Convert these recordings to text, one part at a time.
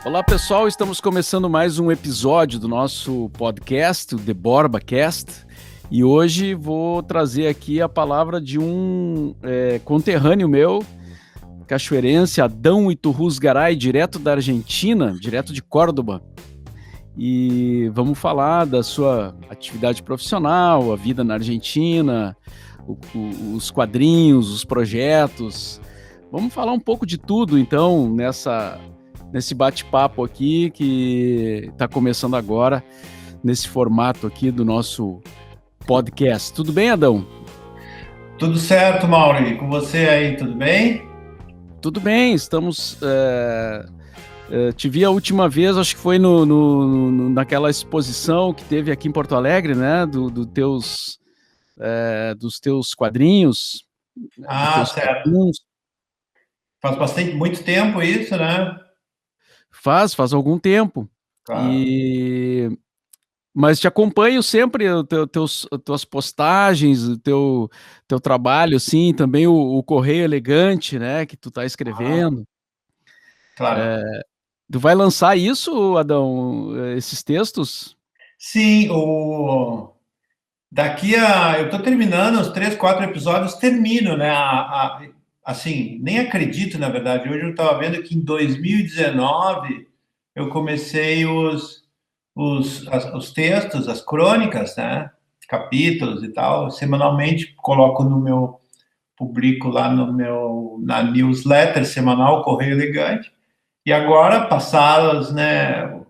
Olá, pessoal, estamos começando mais um episódio do nosso podcast, o The BorbaCast, e hoje vou trazer aqui a palavra de um conterrâneo meu, cachoeirense, Adão Iturrus Garay, direto da Argentina, direto de Córdoba, e vamos falar da sua atividade profissional, a vida na Argentina, os quadrinhos, os projetos. Vamos falar um pouco de tudo, então, nesse bate-papo aqui que está começando agora, nesse formato aqui do nosso podcast. Tudo bem, Adão? Tudo certo, Mauro. E com você aí, tudo bem? Tudo bem, estamos... te vi a última vez, acho que foi naquela exposição que teve aqui em Porto Alegre, né? Dos teus quadrinhos. Certo. Cartoons. Faz muito tempo isso, né? Faz algum tempo. Claro. Mas te acompanho sempre, tuas postagens, o teu trabalho, assim, também o Correio Elegante, né, que tu tá escrevendo. Claro. Tu vai lançar isso, Adão, esses textos? Sim, eu tô terminando os 3, 4 episódios, termino, né? Assim, nem acredito, na verdade. Hoje eu estava vendo que em 2019 eu comecei os textos, as crônicas, né? Capítulos e tal. Semanalmente publico lá na newsletter semanal Correio Elegante. E agora, passados, né?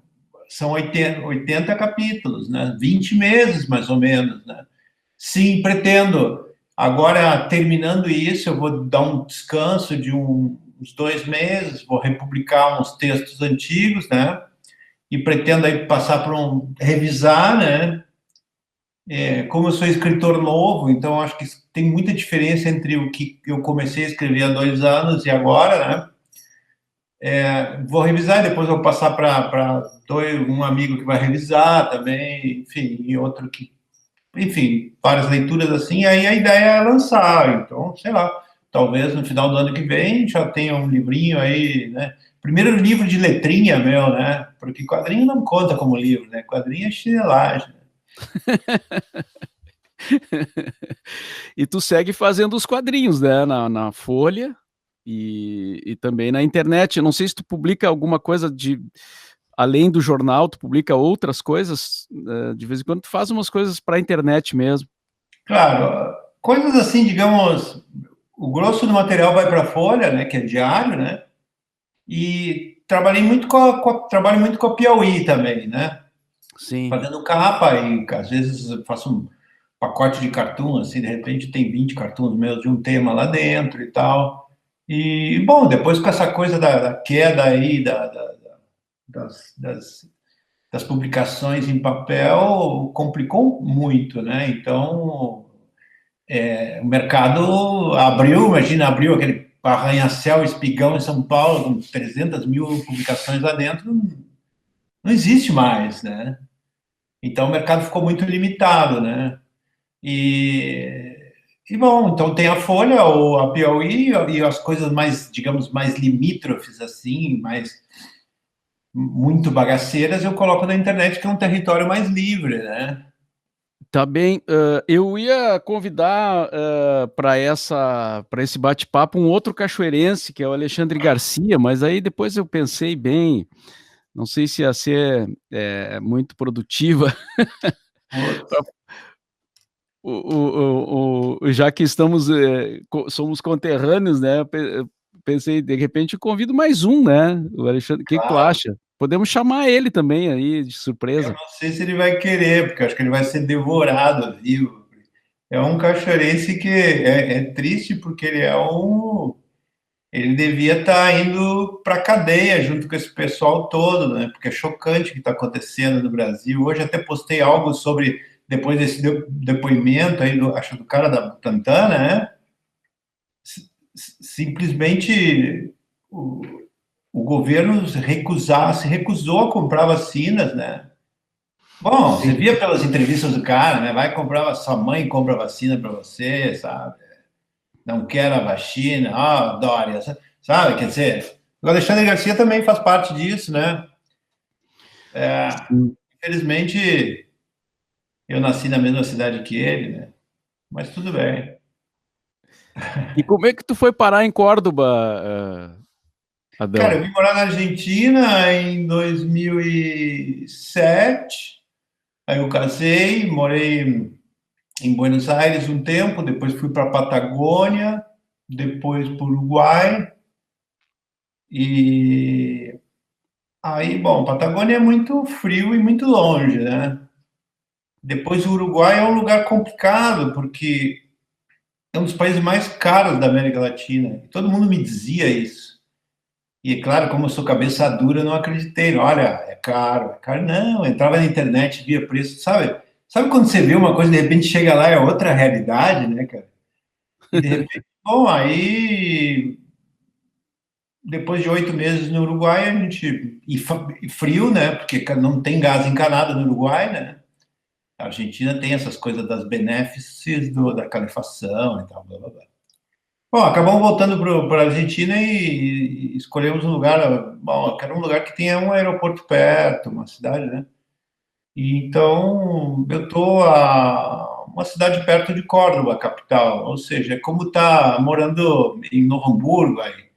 São 80 capítulos, né? 20 meses, mais ou menos, né? Sim, pretendo. Agora, terminando isso, eu vou dar um descanso de uns 2 meses, vou republicar uns textos antigos, né? E pretendo aí passar por revisar, né? Como eu sou escritor novo, então acho que tem muita diferença entre o que eu comecei a escrever há 2 anos e agora, né? Vou revisar e depois vou passar para um amigo que vai revisar também, enfim, e outro que... Enfim, várias leituras assim, e aí a ideia é lançar. Então, sei lá, talvez no final do ano que vem já tenha um livrinho aí, né? Primeiro livro de letrinha meu, né? Porque quadrinho não conta como livro, né? Quadrinho é chinelagem. E tu segue fazendo os quadrinhos, né, na Folha e também na internet. Eu não sei se tu publica alguma coisa além do jornal, tu publica outras coisas, de vez em quando tu faz umas coisas para a internet mesmo. Claro, coisas assim, digamos, o grosso do material vai para a Folha, né, que é diário, né? E trabalho muito com a Piauí também, né? Sim. Fazendo capa e às vezes eu faço um pacote de cartoon, assim, de repente tem 20 cartoons meus de um tema lá dentro e tal. E, bom, depois com essa coisa da queda aí das publicações em papel, complicou muito, né? Então, o mercado abriu aquele arranha-céu, espigão em São Paulo, com 300 mil publicações lá dentro, não existe mais, né? Então, o mercado ficou muito limitado, né? E bom, então tem a Folha, ou a Piauí, e as coisas mais, digamos, mais limítrofes, assim, muito bagaceiras, eu coloco na internet, que é um território mais livre, né? Tá bem. Eu ia convidar para esse bate-papo um outro cachoeirense, que é o Alexandre Garcia, mas aí depois eu pensei bem, não sei se ia ser muito produtiva. Já que somos conterrâneos, né? Pensei, de repente, eu convido mais um, né? O Alexandre, o que tu acha? Podemos chamar ele também aí, de surpresa. Eu não sei se ele vai querer, porque acho que ele vai ser devorado vivo. É um cachoeirense que é triste, porque ele devia estar indo para a cadeia junto com esse pessoal todo, né? Porque é chocante o que está acontecendo no Brasil. Hoje até postei algo sobre, depois desse depoimento aí, acho do cara da Butantan, né? Simplesmente o governo se recusou a comprar vacinas, né? Bom, você via pelas entrevistas do cara, né? Vai comprar, sua mãe compra vacina para você, sabe? Não quero a vacina, Dória, sabe? Quer dizer, O Alexandre Garcia também faz parte disso, né? Infelizmente, eu nasci na mesma cidade que ele, né? Mas tudo bem. E como é que tu foi parar em Córdoba, Cara, eu Adão? vim morar na Argentina em 2007. Aí eu casei, morei em Buenos Aires um tempo, depois fui para a Patagônia, depois para o Uruguai. E aí, bom, Patagônia é muito frio e muito longe, né? Depois o Uruguai é um lugar complicado, porque é um dos países mais caros da América Latina. Todo mundo me dizia isso. E é claro, como eu sou cabeça dura, eu não acreditei. Olha, é caro, é caro. Não, eu entrava na internet, via preço, sabe? Sabe quando você vê uma coisa e de repente chega lá, é outra realidade, né, cara? E de repente, bom, aí depois de 8 meses no Uruguai, a gente. E frio, né? Porque não tem gás encanado no Uruguai, né? A Argentina tem essas coisas das benefícios da calefação e tal, blá blá blá. Bom, acabamos voltando para a Argentina e escolhemos um lugar. Bom, eu quero um lugar que tenha um aeroporto perto, uma cidade, né? E então eu estou a uma cidade perto de Córdoba, capital. Ou seja, é como tá morando em Novo Hamburgo, aí,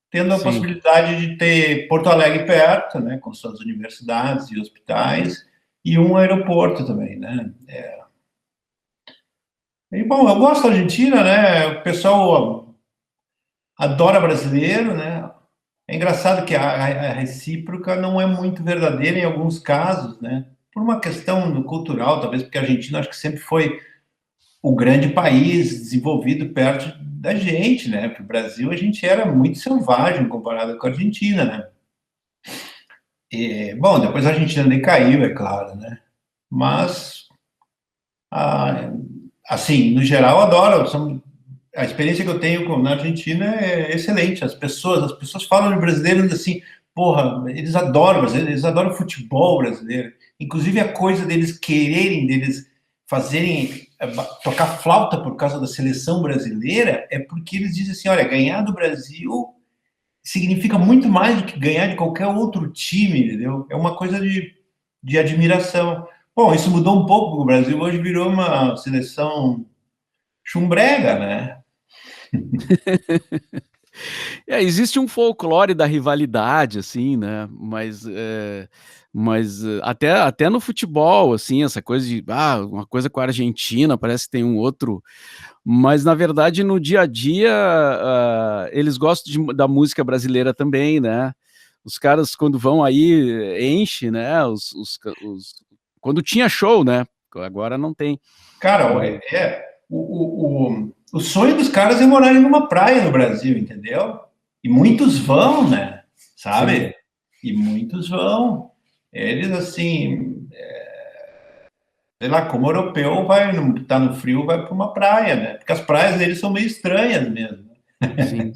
tendo a Sim. possibilidade de ter Porto Alegre perto, né, com suas universidades e hospitais, e um aeroporto também, né? E, bom, eu gosto da Argentina, né? O pessoal adora brasileiro, né? É engraçado que a recíproca não é muito verdadeira em alguns casos, né? Por uma questão cultural, talvez porque a Argentina acho que sempre foi o grande país desenvolvido perto da gente, né? Porque o Brasil a gente era muito selvagem comparado com a Argentina, né? E, bom, depois a Argentina decaiu, é claro, né? Mas, ah, assim, no geral, adoro. A experiência que eu tenho na Argentina é excelente. As pessoas falam de brasileiros assim, porra, eles adoram brasileiro, eles adoram futebol brasileiro. Inclusive a coisa deles quererem, deles fazerem tocar flauta por causa da seleção brasileira é porque eles dizem assim, olha, ganhar do Brasil significa muito mais do que ganhar de qualquer outro time, entendeu? É uma coisa de admiração. Bom, isso mudou um pouco. O Brasil hoje virou uma seleção chumbrega, né? Existe um folclore da rivalidade, assim, né? Até no futebol, assim, essa coisa de uma coisa com a Argentina, parece que tem um outro. Mas, na verdade, no dia a dia, eles gostam da música brasileira também, né? Os caras, quando vão aí, enche, né? Quando tinha show, né? Agora não tem. Cara, Mas, o sonho dos caras é morarem numa praia no Brasil, entendeu? E muitos vão, né? sim, Sabe? E muitos vão. Eles, assim, sei lá, como europeu, vai, tá no frio, vai para uma praia, né? Porque as praias deles são meio estranhas mesmo. sim.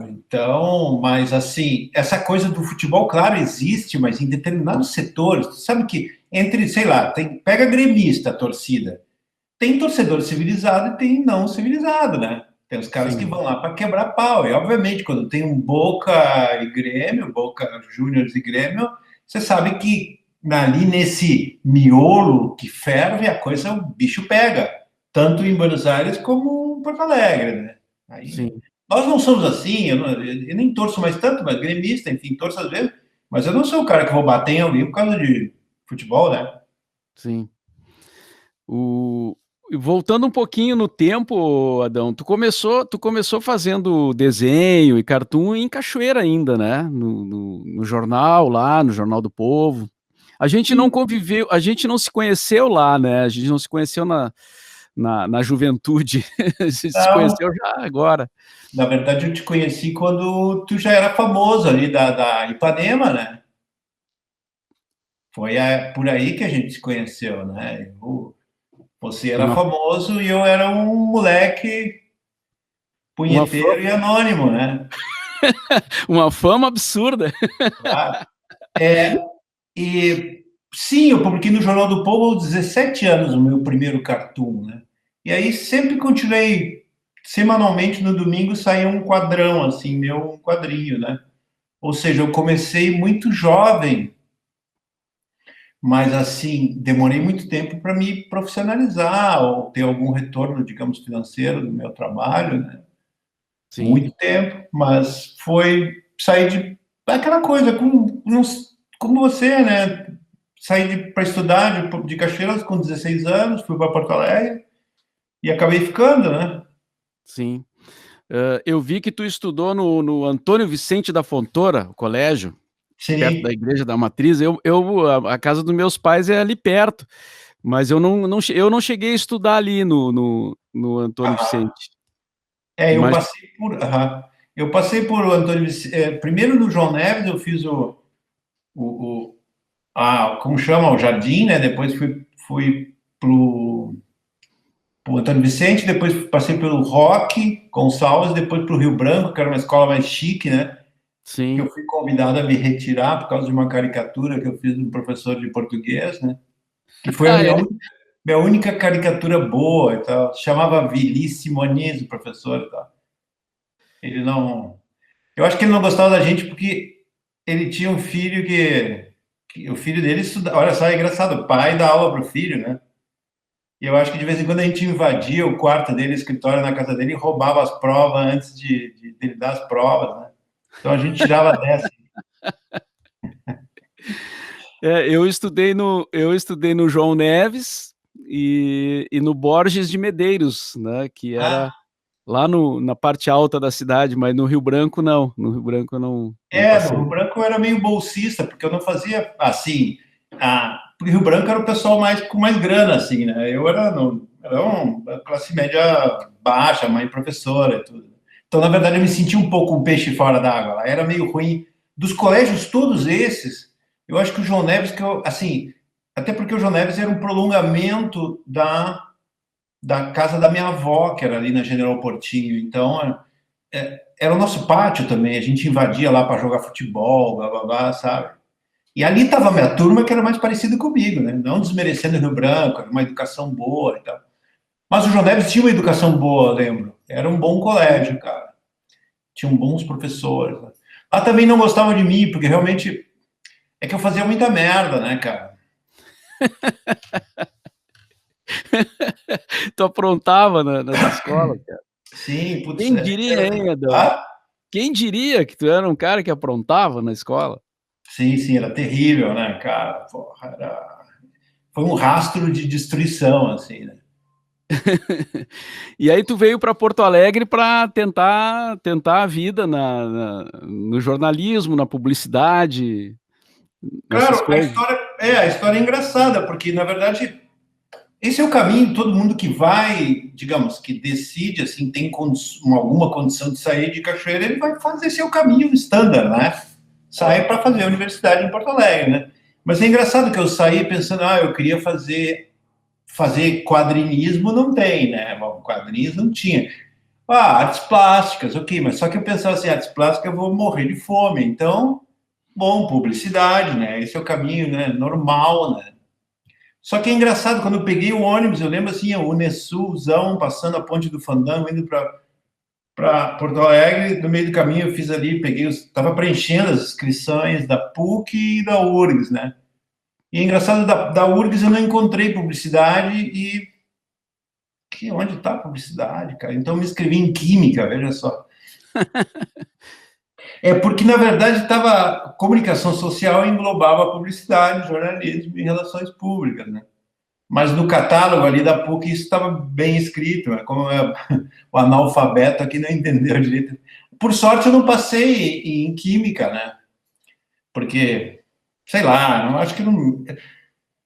Então, mas assim, essa coisa do futebol, claro, existe, mas em determinados setores, tu sabe que entre, sei lá, pega gremista, a torcida. Tem torcedor civilizado e tem não civilizado, né? Tem os caras que Sim. vão lá para quebrar pau. E, obviamente, quando tem um Boca e Grêmio, Boca Juniors e Grêmio, você sabe que ali nesse miolo que ferve, a coisa, o bicho pega. Tanto em Buenos Aires como em Porto Alegre, né? Aí, Sim, nós não somos assim, eu nem torço mais tanto, mas gremista, enfim, torço às vezes, mas eu não sou o cara que vou bater em alguém por causa de futebol, né? sim. O... Voltando um pouquinho no tempo, Adão, tu começou fazendo desenho e cartoon em Cachoeira ainda, né? No jornal lá, no Jornal do Povo. A gente não conviveu, a gente não se conheceu lá, né? A gente não se conheceu na juventude, a gente se Não, conheceu já agora. na verdade, eu te conheci quando tu já era famoso ali da Ipanema, né? Foi por aí que a gente se conheceu, né? Você era Uma, famoso e eu era um moleque uma, fama, punheteiro e anônimo, né? uma fama absurda. Claro. E sim, eu publiquei no Jornal do Povo aos 17 anos o meu primeiro cartoon, né? E aí sempre continuei. semanalmente no domingo saía um quadrão, assim, um quadrinho, né? Ou seja, eu comecei muito jovem, mas assim, demorei muito tempo para me profissionalizar ou ter algum retorno, digamos, financeiro do meu trabalho, né? Sim. Muito tempo, mas foi sair de aquela coisa, como você, né? Saí para estudar de Caxias com 16 anos, fui para Porto Alegre e acabei ficando, né? Sim. Eu vi que tu estudou no Antônio Vicente da Fontoura, o colégio, perto da Sim. Igreja da Matriz. A casa dos meus pais é ali perto, mas eu não cheguei a estudar ali no Antônio Vicente. Eu Mas passei por. Eu passei por Antônio Vicente. Primeiro no João Neves, eu fiz o, como chama? O Jardim, né? Depois fui pro Antônio Vicente, depois passei pelo Roque Gonçalves, depois para o Rio Branco, que era uma escola mais chique, né? Que sim. eu fui convidado a me retirar por causa de uma caricatura que eu fiz de um professor de português, né? Que foi a Ah, é? minha única caricatura boa e tal. Chamava Vilice Moniz, o professor e tal. Ele não. Eu acho que ele não gostava da gente porque ele tinha um filho que o filho dele estuda. Olha só, é engraçado, o pai dá aula para o filho, né? E eu acho que de vez em quando a gente invadia o quarto dele, o escritório na casa dele, e roubava as provas antes de ele dar as provas, né? Então a gente tirava dessa. Eu estudei no João Neves e no Borges de Medeiros, né, que era lá na parte alta da cidade, mas no Rio Branco não. No Rio Branco eu não No passei. Rio Branco eu era meio bolsista, porque eu não fazia assim. Porque Rio Branco era o pessoal com mais grana, assim, né? Eu era, no, era uma classe média baixa, mãe professora e tudo. Então, na verdade, eu me senti um pouco um peixe fora d'água. Lá era meio ruim. Dos colégios todos esses, eu acho que o João Neves, assim, até porque o João Neves era um prolongamento da casa da minha avó, que era ali na General Portinho. Então, era o nosso pátio também, a gente invadia lá para jogar futebol, blá, blá, blá, sabe? E ali estava a minha turma que era mais parecida comigo, né? Não desmerecendo o Rio Branco, era uma educação boa e tal. Mas o João Neves tinha uma educação boa, lembro. Era um bom colégio, cara. Tinham bons professores. Né? Lá também não gostavam de mim, porque realmente é que eu fazia muita merda, né, cara? Tu aprontava nessa escola, cara. Sim, putz. Quem diria, hein, Adão? Quem diria que tu era um cara que aprontava na escola? Sim, sim, era terrível, né, cara? Porra, foi um rastro de destruição, assim, né? E aí tu veio para Porto Alegre para tentar a vida no jornalismo, na publicidade, nessas Claro, coisas. a história é engraçada, porque na verdade esse é o caminho. Todo mundo que vai, digamos, que decide assim, tem alguma condição de sair de Cachoeira, ele vai fazer seu caminho standard, né? Sai para fazer a universidade em Porto Alegre, né? Mas é engraçado que eu saí pensando, eu queria fazer quadrinismo, não tem, né? Bom, quadrinhos não tinha. Artes plásticas, ok, mas só que eu pensava assim, artes plásticas eu vou morrer de fome, então, bom, publicidade, né? Esse é o caminho, né? Normal, né? Só que é engraçado, quando eu peguei o ônibus, eu lembro assim, o Unesulzão, passando a ponte do Fandango, indo para Porto Alegre, no meio do caminho eu fiz ali, estava preenchendo as inscrições da PUC e da URGS, né? E é engraçado, da URGS eu não encontrei publicidade onde está a publicidade, cara? Então eu me inscrevi em Química, veja só. É porque, na verdade, comunicação social englobava publicidade, jornalismo e relações públicas, né? Mas no catálogo ali da PUC isso estava bem escrito, né? Como o analfabeto aqui não entendeu direito. Por sorte eu não passei em química, né? Porque, sei lá, não acho que não,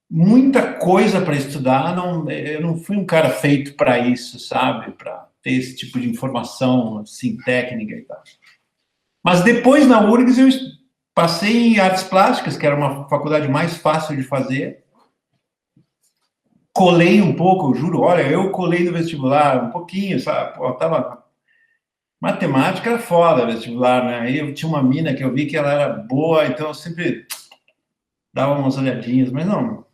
muita coisa para estudar, não, eu não fui um cara feito para isso, sabe? Para ter esse tipo de informação assim técnica e tal. Mas depois na URGS eu passei em artes plásticas, que era uma faculdade mais fácil de fazer. Colei um pouco, eu juro, olha, eu colei no vestibular um pouquinho, sabe? Pô, matemática era foda vestibular, né? Aí eu tinha uma mina que eu vi que ela era boa, então eu sempre dava umas olhadinhas, mas não.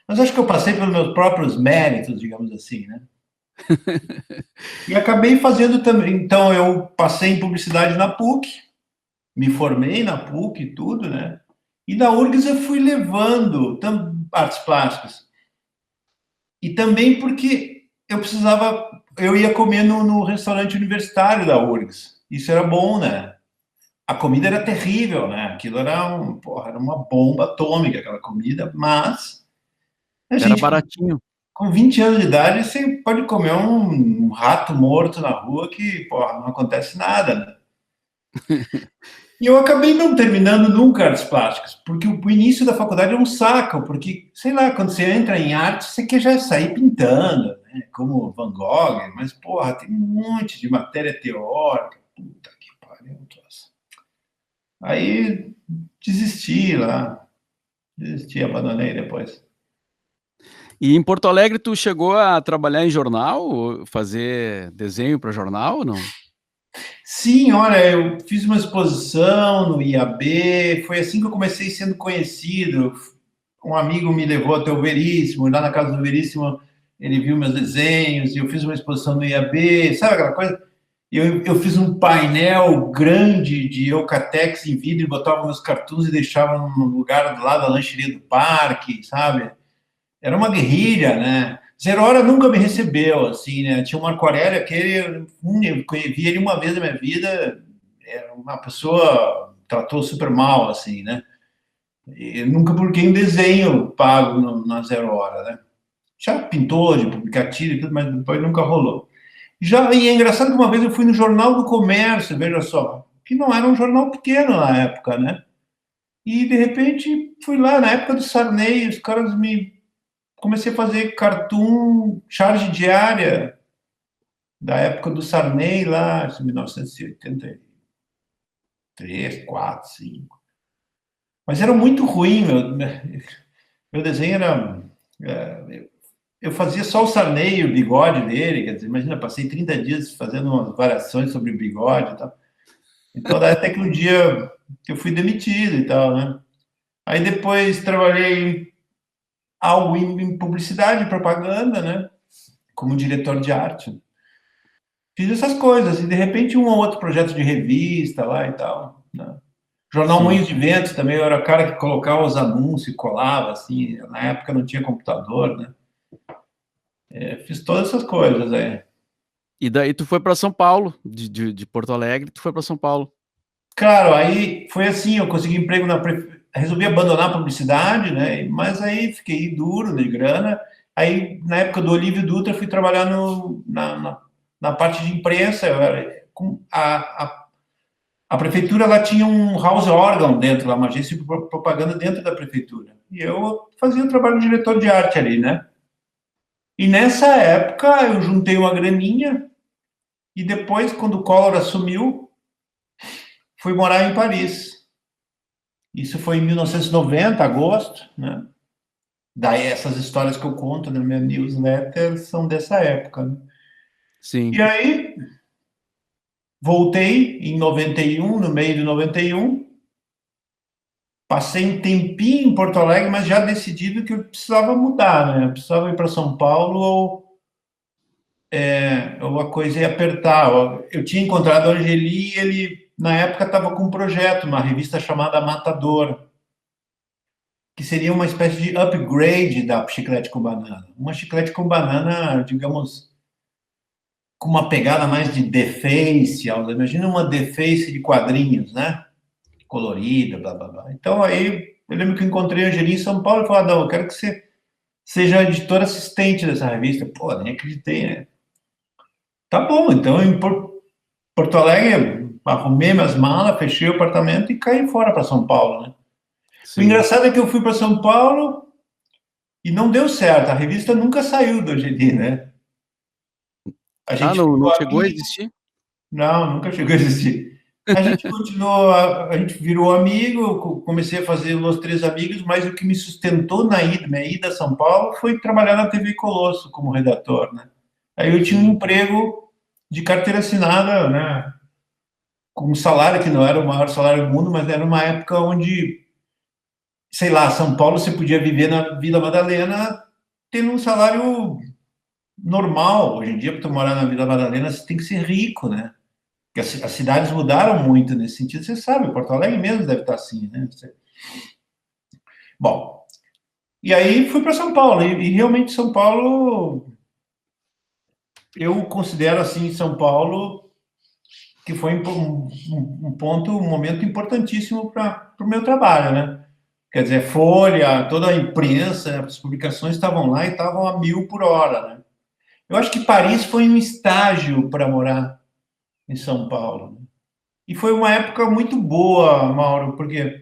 Mas acho que eu passei pelos meus próprios méritos, digamos assim, né? E acabei fazendo também. Então, eu passei em publicidade na PUC, me formei na PUC e tudo, né? E na URGS eu fui levando artes plásticas. E também porque eu precisava, eu ia comer no restaurante universitário da URGS. Isso era bom, né? A comida era terrível, né? Aquilo era, era uma bomba atômica, aquela comida, mas a Era gente, baratinho. com 20 anos de idade, você pode comer um rato morto na rua que, porra, não acontece nada, né? E eu acabei não terminando nunca artes plásticas, porque o início da faculdade é um saco, porque, sei lá, quando você entra em arte, você quer já sair pintando, né? Como Van Gogh, mas, porra, tem um monte de matéria teórica, puta que pariu, troço. Aí desisti lá, desisti, abandonei depois. E em Porto Alegre, tu chegou a trabalhar em jornal, fazer desenho para jornal ou não? Sim, olha, eu fiz uma exposição no IAB, foi assim que eu comecei sendo conhecido. Um amigo me levou até o Veríssimo, lá na casa do Veríssimo, ele viu meus desenhos, e eu fiz uma exposição no IAB, sabe aquela coisa? Eu fiz um painel grande de Eucatex em vidro e botava meus cartoons e deixava no lugar do lado da lancheria do parque, sabe? Era uma guerrilha, né? Zero Hora nunca me recebeu, assim, né? Tinha o Marco Aurélio, aquele, eu vi ele uma vez na minha vida, era uma pessoa, tratou super mal, assim, né? E nunca publiquei um desenho pago na Zero Hora, né? Já pintou de publicativo e tudo, mas depois nunca rolou. Já, e é engraçado que uma vez eu fui no Jornal do Comércio, veja só, que não era um jornal pequeno na época, né? E, de repente, fui lá, na época do Sarney, os caras me comecei a fazer cartoon, charge diária, da época do Sarney, lá, em 1983, 4, 5. Mas era muito ruim, meu desenho era. Eu fazia só o Sarney e o bigode dele, quer dizer, imagina, passei 30 dias fazendo umas variações sobre o bigode e tal. Então, até que um dia eu fui demitido e tal, né? Aí depois trabalhei algo em publicidade e propaganda, né? Como diretor de arte. Fiz essas coisas, e de repente um ou outro projeto de revista lá e tal, né? Jornal Sim. Moinhos de Vento também, eu era o cara que colocava os anúncios e colava, assim, na época não tinha computador, né? Fiz todas essas coisas aí. E daí tu foi para São Paulo, de Porto Alegre, tu foi para São Paulo. Claro, aí foi assim, eu consegui emprego resolvi abandonar a publicidade, né? Mas aí fiquei duro de grana. Aí, na época do Olívio Dutra, fui trabalhar na parte de imprensa. A prefeitura ela tinha um house organ dentro, lá, uma agência de propaganda dentro da prefeitura. E eu fazia o trabalho de diretor de arte ali, né? E nessa época eu juntei uma graninha e depois, quando o Collor assumiu, fui morar em Paris. Isso foi em 1990, agosto, né? Daí essas histórias que eu conto na minha newsletter são dessa época, né? Sim. E aí voltei em 91, no meio de 91. Passei um tempinho em Porto Alegre, mas já decidido que eu precisava mudar, né? Eu precisava ir para São Paulo ou a coisa ia apertar. Eu tinha encontrado o Angeli e ele, na época, estava com um projeto, uma revista chamada Matador, que seria uma espécie de upgrade da Chiclete com Banana. Uma Chiclete com Banana, digamos, com uma pegada mais de The Face. Imagina uma The Face de quadrinhos, né? Colorida, blá, blá, blá. Então, aí, eu lembro que eu encontrei a Angeli em São Paulo e falei, não, eu quero que você seja editor assistente dessa revista. Pô, nem acreditei, né? Tá bom, então em Porto Alegre, arrumei minhas malas, fechei o apartamento e caí fora para São Paulo, né? O Sim. engraçado é que eu fui para São Paulo e não deu certo, a revista nunca saiu do Angeli, né? A gente Não ficou chegou a amigo. existir? Não, nunca chegou a existir. A gente continuou, a gente virou amigo, comecei a fazer Los Três Amigos, mas o que me sustentou minha ida a São Paulo foi trabalhar na TV Colosso como redator, né? Aí eu tinha um Sim. emprego de carteira assinada, né? Com um salário que não era o maior salário do mundo, mas era uma época onde, sei lá, São Paulo você podia viver na Vila Madalena tendo um salário normal. Hoje em dia, para tu morar na Vila Madalena, você tem que ser rico, né? Porque as cidades mudaram muito nesse sentido, você sabe, Porto Alegre mesmo deve estar assim, né? Bom, e aí fui para São Paulo, e realmente São Paulo, eu considero assim, São Paulo, que foi um ponto, um momento importantíssimo para o meu trabalho, né? Quer dizer, Folha, toda a imprensa, as publicações estavam lá e estavam a 1.000 por hora, né? Eu acho que Paris foi um estágio para morar em São Paulo, né? E foi uma época muito boa, Mauro, porque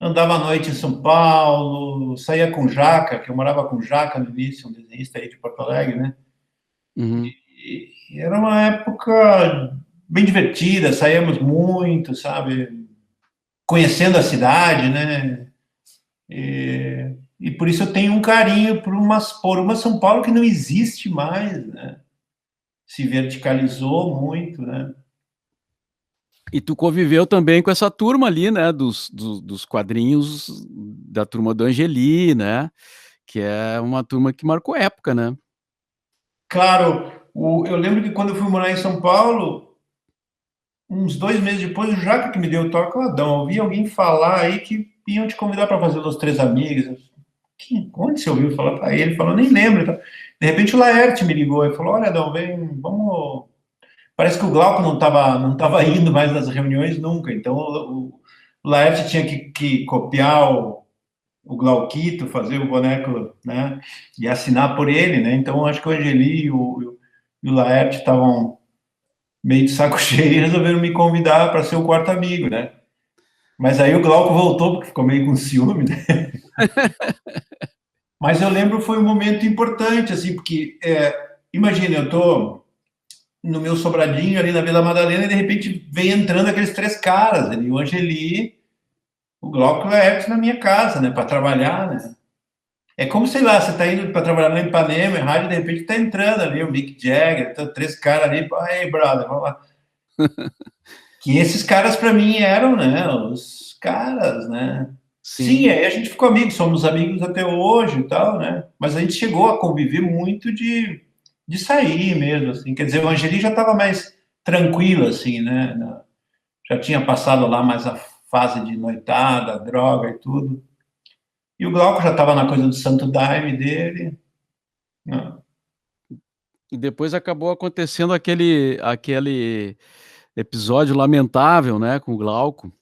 andava à noite em São Paulo, saía com Jaca, que eu morava com Jaca no início, um desenhista aí de Porto Alegre, né? Uhum. E era uma época bem divertida, saíamos muito, sabe? Conhecendo a cidade, né? E por isso eu tenho um carinho por uma São Paulo que não existe mais, né? Se verticalizou muito, né? E tu conviveu também com essa turma ali, né, dos quadrinhos da turma do Angeli, né, que é uma turma que marcou época, né? Claro, eu lembro que quando eu fui morar em São Paulo, uns 2 meses depois, o Jaca que me deu o toque, Adão, ouvi alguém falar aí que iam te convidar para fazer Os Três Amigos. Onde você ouviu falar para ele? Ele falou, nem lembro. Então, de repente o Laerte me ligou e falou, olha, Adão, vem, vamos... Parece que o Glauco não tava indo mais nas reuniões nunca, então o Laerte tinha que copiar o Glauquito, fazer o boneco, né, e assinar por ele, né, então acho que o Angeli e o Laerte estavam meio de saco cheio e resolveram me convidar para ser o quarto amigo, né, mas aí o Glauco voltou porque ficou meio com ciúme, né? Mas eu lembro foi um momento importante, assim, porque, imagina, eu tô no meu sobradinho ali na Vila Madalena e de repente vem entrando aqueles três caras ali, o Angeli, o Glauco e o Laerte na minha casa, né, para trabalhar, né. É como, sei lá, você tá indo para trabalhar na Ipanema, em rádio, de repente tá entrando ali o Mick Jagger, tá três caras ali, aí, brother, vamos lá. Que esses caras para mim eram, né, os caras, né. Sim, Sim. aí a gente ficou amigos, somos amigos até hoje e tal, né. Mas a gente chegou a conviver muito de sair mesmo, assim. Quer dizer, o Angeli já estava mais tranquilo, assim, né. Já tinha passado lá mais a fase de noitada, droga e tudo. E o Glauco já estava na coisa do santo daime dele, né. E depois acabou acontecendo aquele episódio lamentável, né, com o Glauco.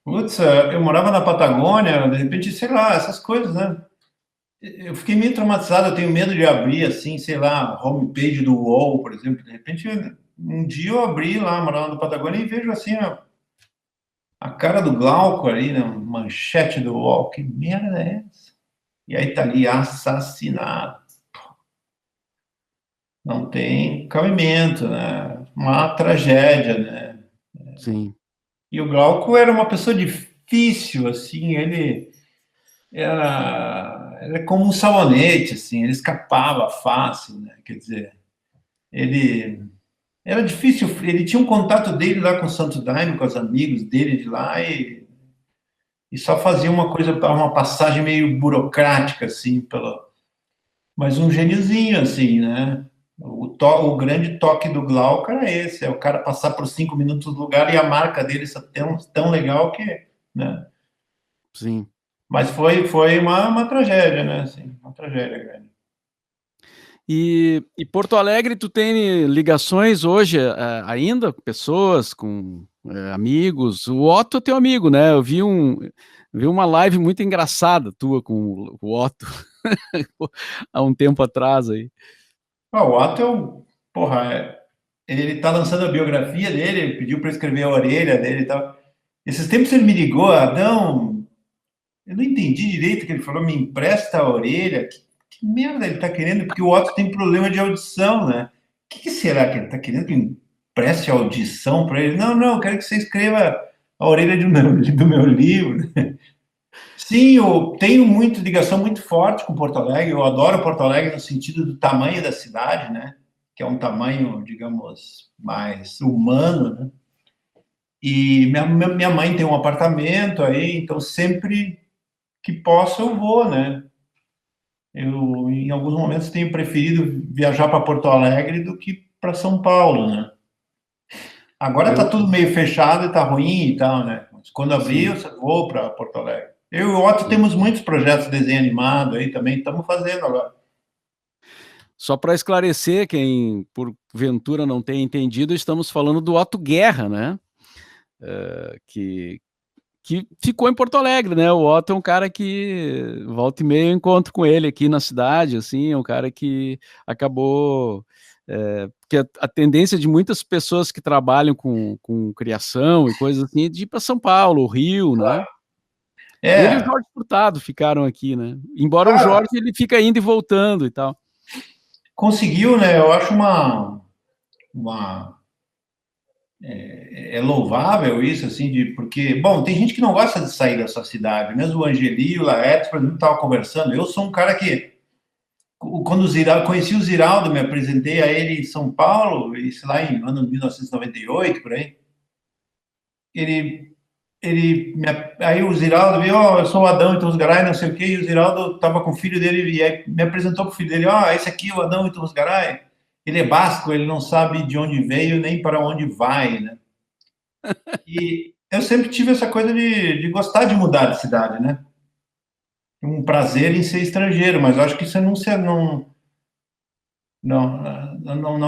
Putz, eu morava na Patagônia, de repente, sei lá, essas coisas, né? Eu fiquei meio traumatizado, eu tenho medo de abrir, assim, sei lá, a homepage do UOL, por exemplo. De repente, um dia eu abri lá, morava na Patagônia, e vejo, assim, a cara do Glauco ali, na manchete do UOL. Que merda é essa? E aí tá ali, assassinado. Não tem cabimento, né? Uma tragédia, né? Sim, E o Glauco era uma pessoa difícil, assim, ele é como um sabonete, assim, ele escapava fácil, né? Quer dizer, ele era difícil, ele tinha um contato dele lá com o Santo Daime, com os amigos dele de lá, e só fazia uma coisa, uma passagem meio burocrática, assim, mas um gêniozinho, assim, né? O grande toque do Glauco era esse, é o cara passar por 5 minutos do lugar e a marca dele é tão legal que, né? sim. Mas foi uma tragédia, né? Assim, uma tragédia grande. E Porto Alegre, tu tem ligações hoje, ainda? Pessoas com, amigos? O Otto é teu amigo, né? Eu vi uma live muito engraçada tua com o Otto, há um tempo atrás aí. O Atom, porra, ele tá lançando a biografia dele, ele pediu para escrever a orelha dele e tal. Esses tempos ele me ligou, Adão, eu não entendi direito o que ele falou, me empresta a orelha. Que merda ele tá querendo? Porque o Otto tem problema de audição, né? O que será que ele tá querendo que eu empreste a audição para ele? Não, não, eu quero que você escreva a orelha do meu livro. Sim, eu tenho muito ligação muito forte com Porto Alegre. Eu adoro Porto Alegre no sentido do tamanho da cidade, né? Que é um tamanho, digamos, mais humano, né? E minha mãe tem um apartamento aí, então sempre que posso eu vou, né? Eu, em alguns momentos, tenho preferido viajar para Porto Alegre do que para São Paulo, né? Agora tá Eu, tudo meio fechado e tá ruim e tal, né? Mas quando abrir, sim, eu vou para Porto Alegre. Eu e o Otto sim. temos muitos projetos de desenho animado aí também, estamos fazendo agora. Só para esclarecer, quem porventura não tenha entendido, estamos falando do Otto Guerra, né? Que, que ficou em Porto Alegre, né? O Otto é um cara que volta e meia eu encontro com ele aqui na cidade, assim, é um cara que acabou. Porque a tendência de muitas pessoas que trabalham com criação e coisas assim é de ir para São Paulo, Rio, né? Ele e o É, Jorge Furtado ficaram aqui, né? Embora o cara, Jorge ele fica indo e voltando e tal. conseguiu, né? Eu acho uma é louvável isso, assim, de porque, bom, tem gente que não gosta de sair da sua cidade, mesmo o Angeli e o Laertes, por exemplo, estavam conversando. Eu sou um cara que, quando o Ziraldo, conheci o Ziraldo, me apresentei a ele em São Paulo, isso lá em ano 1998, por aí. Ele, aí o Ziraldo viu, ó, eu sou o Adão e Garay, não sei o quê, e o Ziraldo estava com o filho dele e aí me apresentou para o filho dele, ó, esse aqui é o Adão e Garay. Ele é basco, ele não sabe de onde veio nem para onde vai, né? E eu sempre tive essa coisa de gostar de mudar de cidade, né? Um prazer em ser estrangeiro, mas eu acho que isso não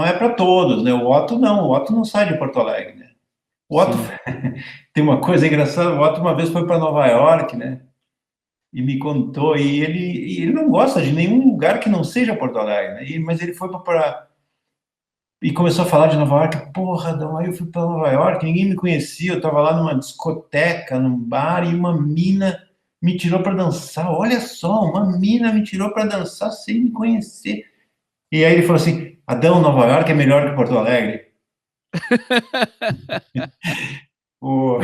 é para todos, né? O Otto não, o Otto não sai de Porto Alegre, né? O Otto Sim. tem uma coisa engraçada, o Otto uma vez foi para Nova York, né? E me contou, e ele não gosta de nenhum lugar que não seja Porto Alegre, né? Mas ele foi para e começou a falar de Nova York. Porra, Adão, aí eu fui para Nova York, ninguém me conhecia. Eu estava lá numa discoteca, num bar, e uma mina me tirou para dançar. Olha só, uma mina me tirou para dançar sem me conhecer. E aí ele falou assim: Adão, Nova York é melhor que Porto Alegre. O...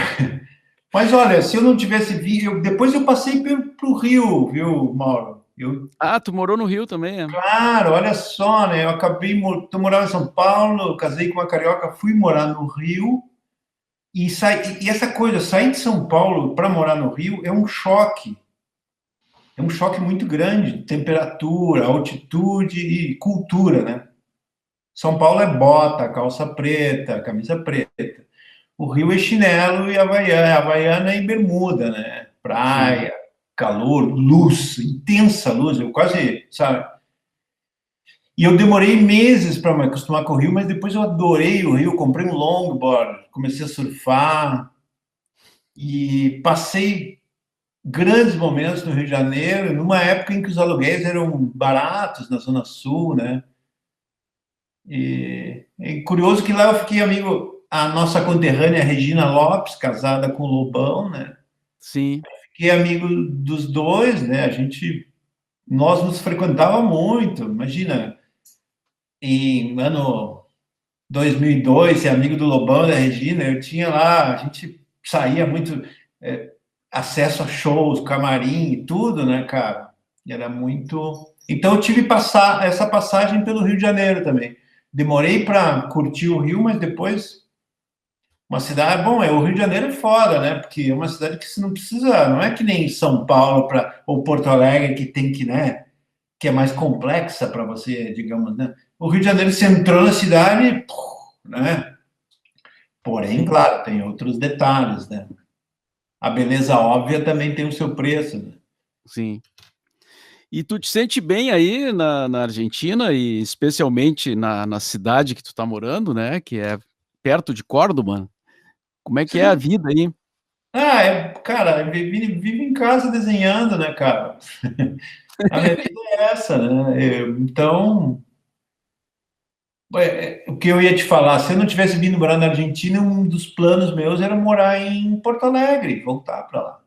Mas olha, se eu não tivesse vindo, depois eu passei para o Rio, viu, Mauro? Eu, Ah, tu morou no Rio também, é? claro, olha só, né? Eu acabei, eu morava em São Paulo, casei com uma carioca, fui morar no Rio. E essa coisa, sair de São Paulo para morar no Rio é um choque. É um choque muito grande. Temperatura, altitude e cultura, né? São Paulo é bota, calça preta, camisa preta. O Rio é chinelo e havaiana e bermuda, né? Sim. Praia, calor, luz, intensa luz. Eu quase, sabe? E eu demorei meses para me acostumar com o Rio, mas depois eu adorei o Rio. Comprei um longboard, comecei a surfar e passei grandes momentos no Rio de Janeiro, numa época em que os aluguéis eram baratos na Zona Sul, né? E é curioso que lá eu fiquei amigo, a nossa conterrânea Regina Lopes, casada com o Lobão, né? Sim. Fiquei amigo dos dois, né? Nós nos frequentava muito. Imagina, em ano 2002, ser amigo do Lobão e da Regina, eu tinha lá, a gente saía muito, é, acesso a shows, camarim e tudo, né, cara? Era muito. Então eu tive passar essa passagem pelo Rio de Janeiro também. Demorei para curtir o Rio, mas depois uma cidade, bom, o Rio de Janeiro é foda, né? Porque é uma cidade que você não precisa, não é que nem São Paulo ou Porto Alegre que tem que, né, que é mais complexa para você, digamos, né? O Rio de Janeiro você entrou na cidade, né? Porém, Sim. claro, tem outros detalhes, né? A beleza óbvia também tem o seu preço, né? Sim. E tu te sente bem aí na Argentina e especialmente na cidade que tu tá morando, né, que é perto de Córdoba? Como é que é a vida aí? Cara, vive em casa desenhando, né, cara? A minha vida é essa, né? Então, o que eu ia te falar, se eu não tivesse vindo morar na Argentina, um dos planos meus era morar em Porto Alegre, voltar para lá.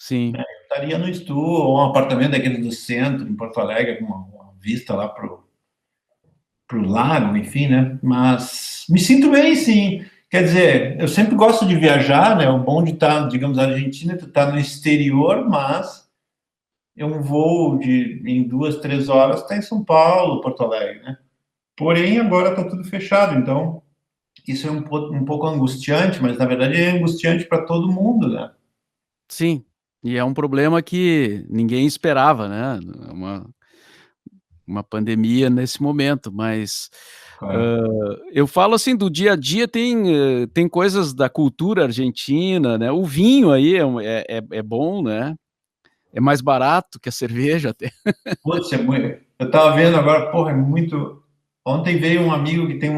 Sim, Eu estaria no estúdio, ou um apartamento daquele do centro, em Porto Alegre, com uma vista lá pro lago, enfim, né? Mas me sinto bem, sim. Quer dizer, eu sempre gosto de viajar, né? O bom de estar, digamos, na Argentina, tu tá no exterior, mas é um voo em 2, 3 horas, está em São Paulo, Porto Alegre, né? Porém, agora está tudo fechado, então isso é um pouco angustiante, mas na verdade é angustiante para todo mundo, né? sim. E é um problema que ninguém esperava, né, uma uma pandemia nesse momento, mas Claro. eu falo assim do dia a dia, tem coisas da cultura argentina, né, o vinho aí é bom, né, é mais barato que a cerveja até. Putz, eu estava vendo agora, porra, é muito. Ontem veio um amigo que tem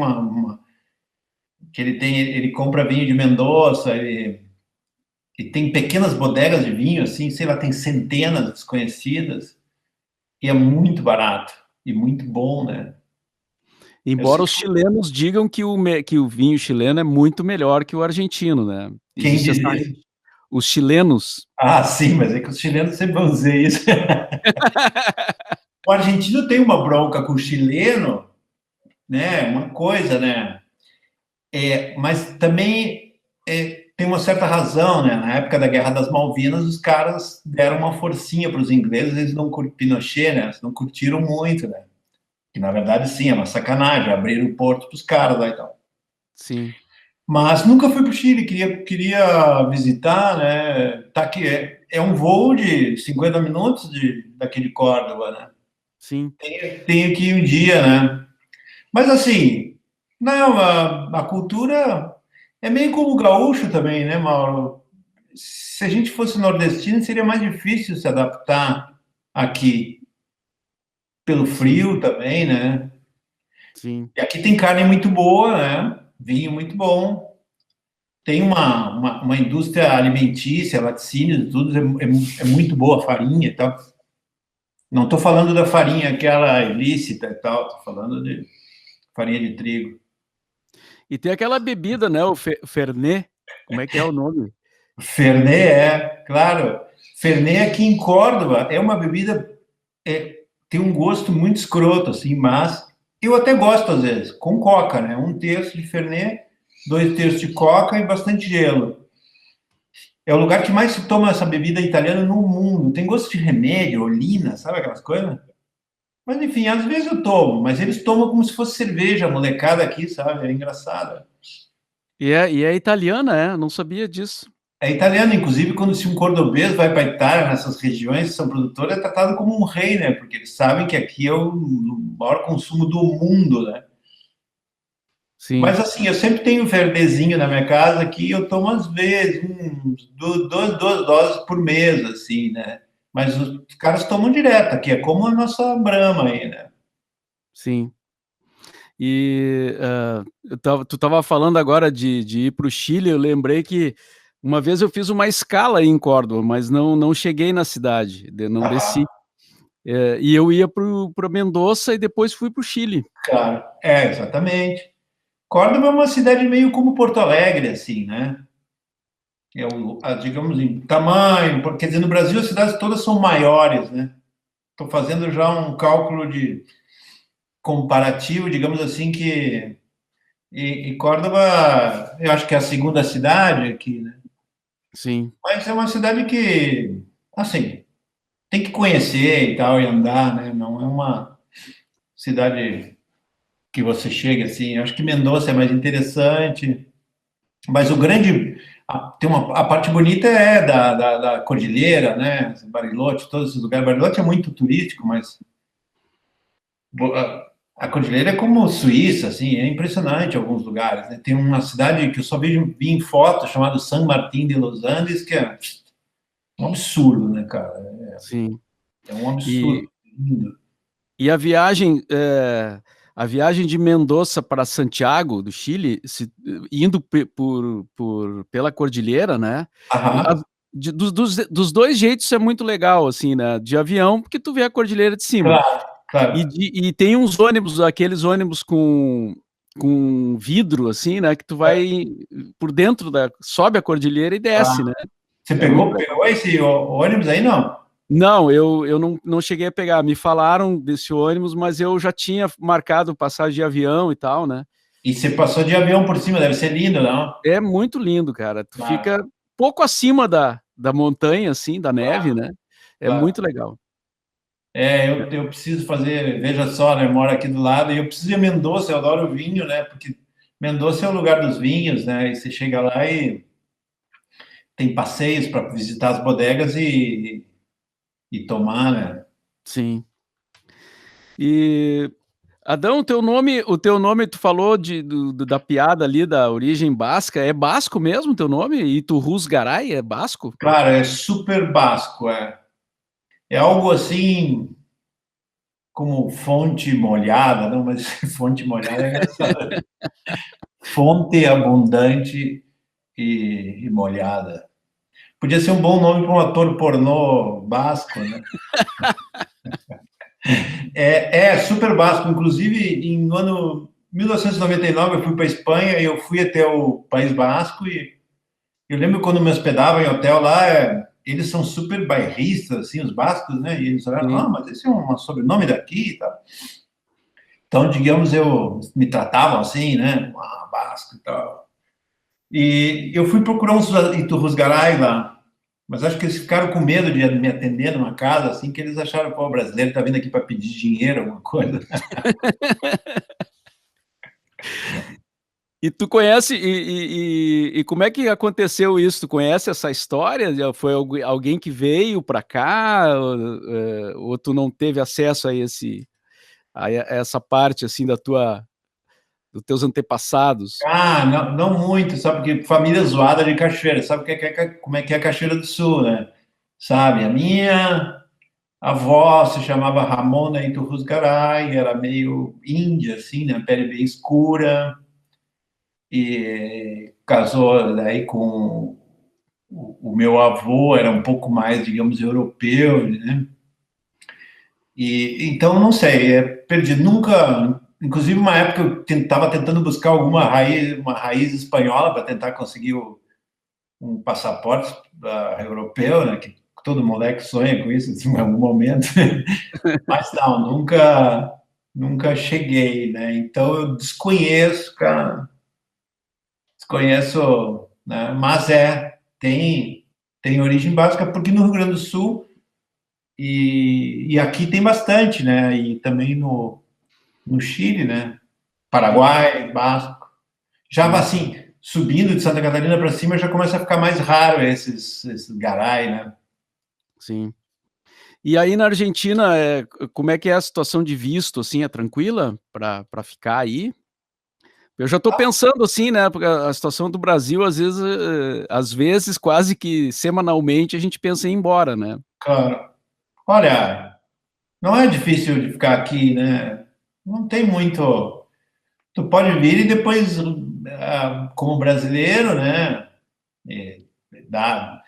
que ele compra vinho de Mendoza, e tem pequenas bodegas de vinho, assim, sei lá, tem centenas desconhecidas, e é muito barato e muito bom, né? Eu Embora sei os chilenos digam que o vinho chileno é muito melhor que o argentino, né, quem existe diz essa isso. os chilenos. Ah, sim, mas é que os chilenos sempre vão dizer isso. O argentino tem uma bronca com o chileno, né? Uma coisa, né? Mas também tem uma certa razão, né? Na época da Guerra das Malvinas, os caras deram uma forcinha para os ingleses, eles não curtiram Pinochet, né? Eles não curtiram muito, né? Que na verdade, sim, é uma sacanagem, abriram o porto para os caras lá e tal. Sim, Mas nunca fui para o Chile, queria visitar, né? Tá aqui, é um voo de 50 minutos daqui de Córdoba, né? sim. Tenho que ir um dia, né? Mas assim, não, a cultura é meio como o gaúcho também, né, Mauro? Se a gente fosse nordestino, seria mais difícil se adaptar aqui, pelo Sim, frio também, né? sim, E aqui tem carne muito boa, né? Vinho muito bom. Tem uma indústria alimentícia, laticínios, tudo é muito boa a farinha e tal. Não estou falando da farinha aquela ilícita e tal, estou falando de farinha de trigo. e tem aquela bebida, né, o Fernet, como é que é o nome? Fernet claro. Fernet aqui em Córdoba é uma bebida, tem um gosto muito escroto, assim, mas eu até gosto às vezes, com coca, né? Um terço de Fernet, dois terços de coca e bastante gelo. É o lugar que mais se toma essa bebida italiana no mundo. Tem gosto de remédio, olina, sabe aquelas coisas? Mas enfim, às vezes eu tomo, mas eles tomam como se fosse cerveja, a molecada aqui, sabe? É engraçado. E é italiana, é? Não sabia disso. É italiano, inclusive, quando se um cordobês vai para a Itália, nessas regiões que são produtoras, é tratado como um rei, né? Porque eles sabem que aqui é o maior consumo do mundo, né? Sim. Mas assim, eu sempre tenho um verdezinho na minha casa que eu tomo às vezes, duas doses por mês, assim, né? Mas os caras tomam direto aqui, é como a nossa Brahma aí, né? Sim. E, tu estava falando agora de ir para o Chile, eu lembrei que uma vez eu fiz uma escala aí em Córdoba, mas não cheguei na cidade, não Ah, desci. E eu ia para Mendoza e depois fui para o Chile. claro, exatamente. Córdoba é uma cidade meio como Porto Alegre, assim, né? Digamos, em tamanho, quer dizer, no Brasil as cidades todas são maiores, né? Estou fazendo já um cálculo de comparativo, digamos assim, que e Córdoba, eu acho que é a segunda cidade aqui, né? Sim, Mas é uma cidade que, assim, tem que conhecer e tal, e andar, né? Não é uma cidade que você chega assim. Eu acho que Mendoza é mais interessante, mas tem a parte bonita é da cordilheira, né? Bariloche, todos esses lugares. Bariloche é muito turístico, mas a cordilheira é como Suíça, assim, é impressionante em alguns lugares, né? Tem uma cidade que eu só vi em foto, chamada San Martín de los Andes, que é um absurdo, né, cara? sim. É um absurdo. E E a viagem de Mendoza para Santiago, do Chile, indo pela cordilheira, né? Aham, a- dos dois jeitos é muito legal, assim, né? De avião, porque tu vê a cordilheira de cima. claro, claro. E tem uns ônibus, aqueles ônibus com vidro, assim, né? Que tu vai por dentro sobe a cordilheira e desce, né? Você É muito pegou legal. esse ônibus aí, não? Não, eu não cheguei a pegar. Me falaram desse ônibus, mas eu já tinha marcado passagem de avião e tal, né. E você passou de avião por cima, deve ser lindo, não? É muito lindo, cara. Tu Claro, fica pouco acima da montanha, assim, da neve, claro, né. É claro. muito legal. Eu preciso fazer, veja só, né? Eu moro aqui do lado e eu preciso ir a Mendoza, eu adoro vinho, né? Porque Mendoza é o lugar dos vinhos, né? E você chega lá e tem passeios para visitar as bodegas e tomar, né? Sim. E Adão, o teu nome, tu falou da piada ali da origem basca, é basco mesmo o teu nome? Iturrus Garay é basco? Claro, é super basco, é. É algo assim como fonte molhada, não, mas fonte molhada é engraçado. Fonte abundante e molhada. Podia ser um bom nome para um ator pornô basco, né? É super basco. Inclusive, no ano 1999, eu fui para a Espanha e eu fui até o País Basco e eu lembro quando me hospedava em hotel lá, eles são super bairristas, assim, os bascos, né? E eles falaram, Sim. ah, mas esse é um sobrenome daqui e tal. Então, digamos, me tratavam assim, né? Ah, basco e tal. E eu fui procurar uns Iturrusgaray lá, mas acho que eles ficaram com medo de me atender numa casa, assim, que eles acharam, pô, o brasileiro tá vindo aqui para pedir dinheiro, alguma coisa. E tu conhece, e como é que aconteceu isso? Tu conhece essa história? Já foi alguém que veio para cá, ou tu não teve acesso a essa parte assim dos teus antepassados? Ah, não, não muito, sabe? Porque família zoada de Cachoeira, sabe como é que é Cachoeira do Sul, né? Sabe? A minha avó se chamava Ramona Iturrusgaray, era meio índia, assim, né? Pele bem escura, e casou daí com o meu avô, era um pouco mais, digamos, europeu, né? E então não sei, perdi. Nunca, inclusive uma época eu estava tentando buscar alguma raiz, uma raiz espanhola para tentar conseguir um passaporte europeu, né? Que todo moleque sonha com isso assim, em algum momento. Mas não, nunca cheguei, né? Então eu desconheço, cara, desconheço, né? Mas tem origem básica porque no Rio Grande do Sul e aqui tem bastante, né? E também no Chile, né? Paraguai, Basco. Já Sim, assim, subindo de Santa Catarina para cima já começa a ficar mais raro esses garai, né? sim. E aí na Argentina, como é que é a situação de visto, assim, é tranquila para ficar aí? Eu já estou pensando assim, né, porque a situação do Brasil às vezes quase que semanalmente a gente pensa em ir embora, né. Claro. Olha, não é difícil de ficar aqui, né? Não tem muito. Tu pode vir e depois, como brasileiro, né? eh, Dá,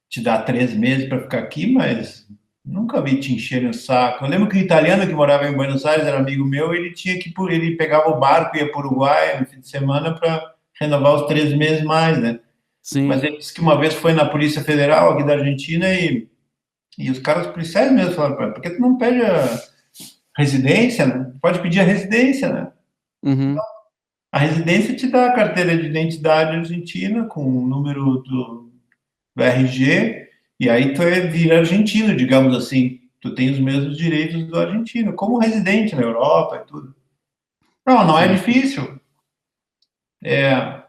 te dá 3 meses para ficar aqui, mas nunca vi te encherem o saco. Eu lembro que o italiano que morava em Buenos Aires era amigo meu, ele tinha que ele pegava o barco e ia para o Uruguai no fim de semana para renovar os 3 meses mais, né? Mas Sim, ele disse que uma vez foi na Polícia Federal aqui da Argentina e os caras policiais mesmo falaram, por que tu não pede a residência, né? Pode pedir a residência, né? uhum, A residência te dá a carteira de identidade argentina com o número do RG, e aí tu vira argentino, digamos assim. Tu tem os mesmos direitos do argentino, como residente na Europa e tudo. Não, não é sim. difícil. É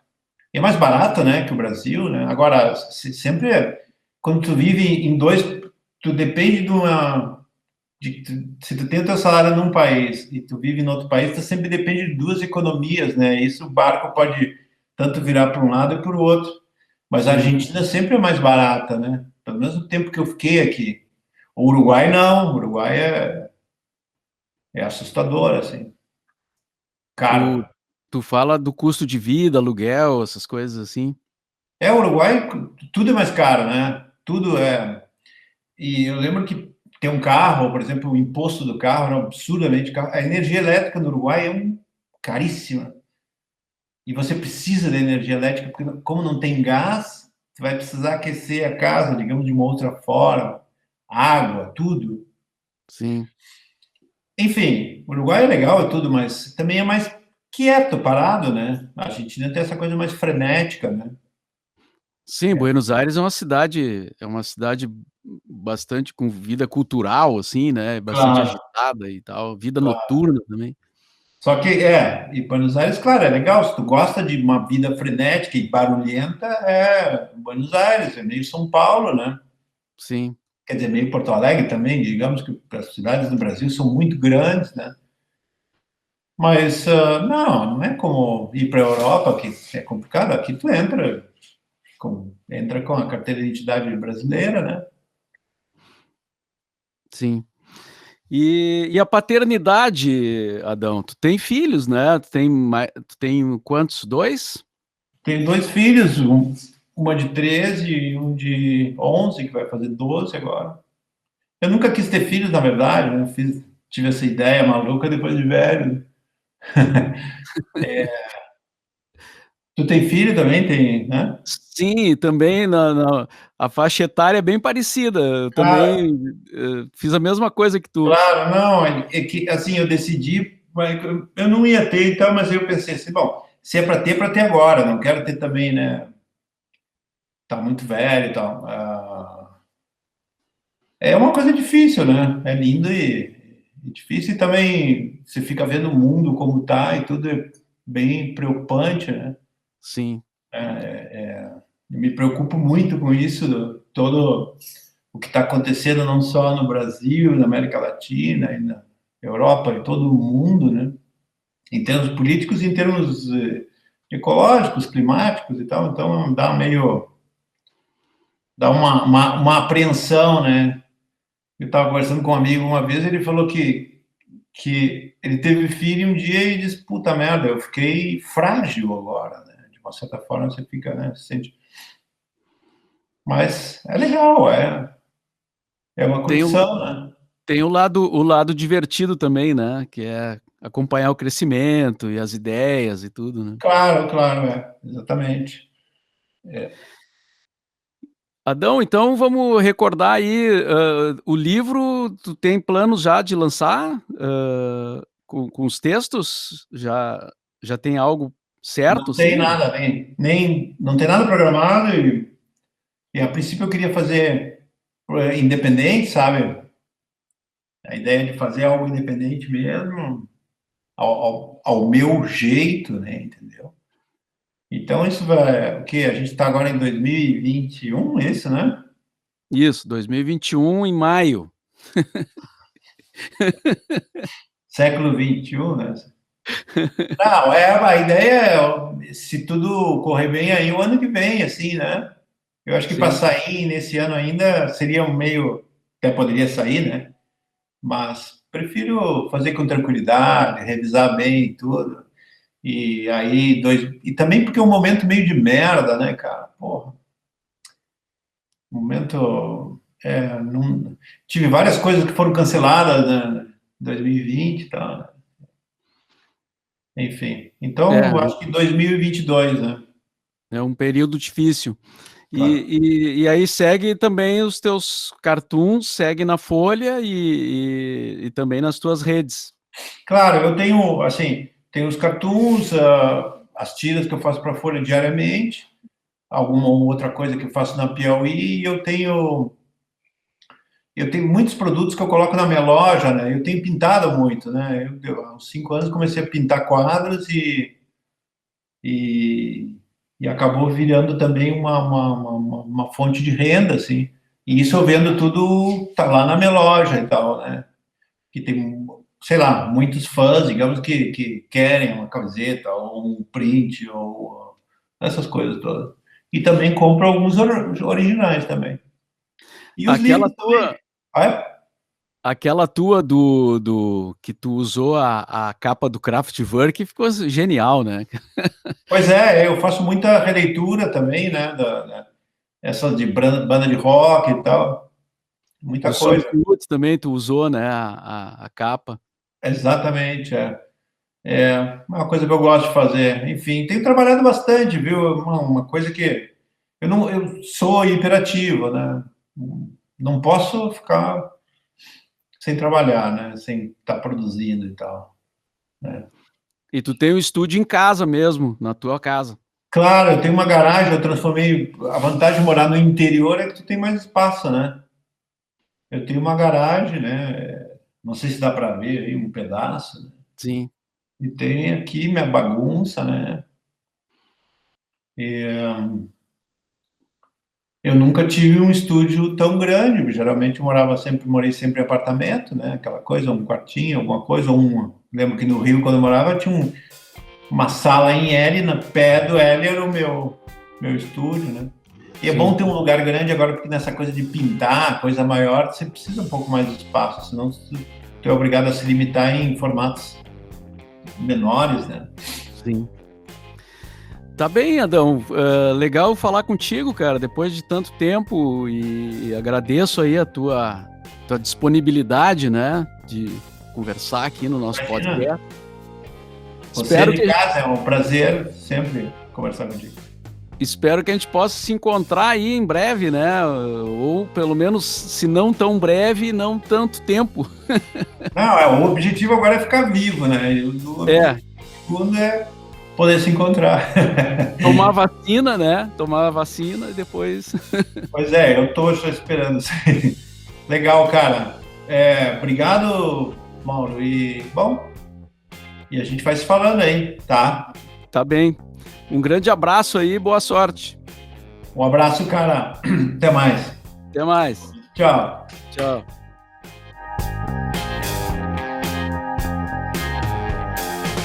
mais barato, né, que o Brasil, né? Agora, sempre, quando tu vive em dois, tu depende se tu tem o teu salário num país e tu vive em outro país, tu sempre depende de duas economias, né? Isso o barco pode tanto virar para um lado e para o outro. Mas a Sim. Argentina sempre é mais barata, né? Pelo menos o tempo que eu fiquei aqui. O Uruguai não, o Uruguai é assustador, assim, Tu caro. tu fala do custo de vida, aluguel, essas coisas assim? O Uruguai, tudo é mais caro, né? Tudo é. E eu lembro que tem um carro, por exemplo, o imposto do carro era absurdamente caro. A energia elétrica no Uruguai caríssima. E você precisa da energia elétrica, porque como não tem gás, você vai precisar aquecer a casa, digamos, de uma outra forma. Água, tudo. Sim. Enfim, o Uruguai é legal e tudo, mas também é mais quieto, parado, né? A Argentina tem essa coisa mais frenética, né? Sim, Buenos Aires é uma cidade bastante com vida cultural, assim, né, bastante Claro, agitada e tal, vida claro. noturna também. Só que e Buenos Aires, claro, é legal. Se tu gosta de uma vida frenética e barulhenta, é Buenos Aires, é meio São Paulo, né? Sim. quer dizer, meio Porto Alegre também, digamos que as cidades do Brasil são muito grandes, né? Mas não é como ir para a Europa, que é complicado. Aqui tu entra com a carteira de identidade brasileira, né? Sim. E a paternidade, Adão? Tu tem filhos, né? Tu tem quantos? Dois? Tenho dois filhos, uma de 13 e um de 11, que vai fazer 12 agora. Eu nunca quis ter filhos, na verdade, né? Tive essa ideia maluca depois de velho. Tu tem filho também? Tem, né? Sim, também a faixa etária é bem parecida. Eu Cara, também fiz a mesma coisa que tu. claro, não, é que assim, eu decidi, mas eu não ia ter, então, mas eu pensei assim, bom, se é para ter agora, não quero ter também, né? Tá muito velho e tal. É uma coisa difícil, né? É lindo e difícil, e também você fica vendo o mundo como tá e tudo é bem preocupante, né? Sim, Me preocupo muito com isso, todo o que está acontecendo não só no Brasil, na América Latina, e na Europa e todo o mundo, né? Em termos políticos, em termos ecológicos, climáticos e tal. Então dá uma apreensão, né? Eu estava conversando com um amigo uma vez, ele falou que ele teve filho um dia e disse, puta merda, eu fiquei frágil agora, né? De uma certa forma você fica, né? Se sente. Mas é legal, é uma tem curtição, né? tem o lado divertido também, né? Que é acompanhar o crescimento e as ideias e tudo, né? Claro, claro, exatamente. Adão, então vamos recordar aí o livro. Tu tem planos já de lançar com os textos? Já tem algo certo, Não tem assim? nada, não tem nada programado e a princípio eu queria fazer independente, sabe? A ideia de fazer algo independente mesmo, ao meu jeito, né? Entendeu? Então isso vai, o que? A gente está agora em 2021, isso, né? Isso, 2021, em maio. Século XXI, né? Não, a ideia é, se tudo correr bem aí, o ano que vem, assim, né? Eu acho que para Sim. sair nesse ano ainda seria um meio. Até poderia sair, né? Mas prefiro fazer com tranquilidade, revisar bem tudo. E aí, e também porque é um momento meio de merda, né, cara? Porra, momento. Tive várias coisas que foram canceladas, né, em 2020 e tal, né? Enfim. É, Então, acho que 2022, né? é um período difícil. Claro. E aí segue também os teus cartoons, segue na Folha e também nas tuas redes. Claro, eu tenho, assim, tenho os cartoons, as tiras que eu faço para a Folha diariamente, alguma outra coisa que eu faço na Piauí, e eu tenho muitos produtos que eu coloco na minha loja, né? Eu tenho pintado muito, né? Há uns 5 anos comecei a pintar quadros e, e acabou virando também uma fonte de renda, assim. E isso eu vendo tudo, tá lá na minha loja e tal, né? Que tem, sei lá, muitos fãs, digamos, que querem uma camiseta ou um print ou essas coisas todas. E também compro alguns originais também. E os Aquela livros também. tua, Ah, é? aquela tua do que tu usou a capa do Kraftwerk ficou genial, né? Pois é, eu faço muita releitura também, né? Essa de banda de rock e tal. O Muita coisa. Subcut também tu usou, né? A capa. Exatamente, é uma coisa que eu gosto de fazer. Enfim, tenho trabalhado bastante, viu? Uma coisa que eu sou hiperativo, né? Não posso ficar sem trabalhar, né? Sem estar produzindo e tal, né? E tu tem um estúdio em casa mesmo, na tua casa. Claro, eu tenho uma garagem, eu transformei. A vantagem de morar no interior é que tu tem mais espaço, né? Eu tenho uma garagem, né? Não sei se dá para ver aí um pedaço, né? Sim. E tem aqui minha bagunça, né? E, Eu nunca tive um estúdio tão grande. Geralmente eu morei sempre em apartamento, né? Aquela coisa, um quartinho, alguma coisa, lembro que no Rio, quando eu morava, tinha uma sala em L, no pé do L era o meu estúdio, né? E é Sim. bom ter um lugar grande agora, porque nessa coisa de pintar, coisa maior, você precisa um pouco mais de espaço, senão você é obrigado a se limitar em formatos menores, né? Sim. Tá bem, Adão. Legal falar contigo, cara, depois de tanto tempo, e agradeço aí a tua disponibilidade, né, de conversar aqui no nosso Imagina, podcast. você de casa, é um prazer sempre conversar contigo. Espero que a gente possa se encontrar aí em breve, né? Ou pelo menos, se não tão breve, não tanto tempo. Não, o objetivo agora é ficar vivo, né? É. Segundo é poder se encontrar. Tomar vacina, né? Tomar a vacina e depois. Pois é, eu tô só esperando isso aí. Legal, cara. Obrigado, Mauro. E, bom, a gente vai se falando aí, tá? Tá bem. Um grande abraço aí, boa sorte. Um abraço, cara. Até mais. Até mais. Tchau. Tchau.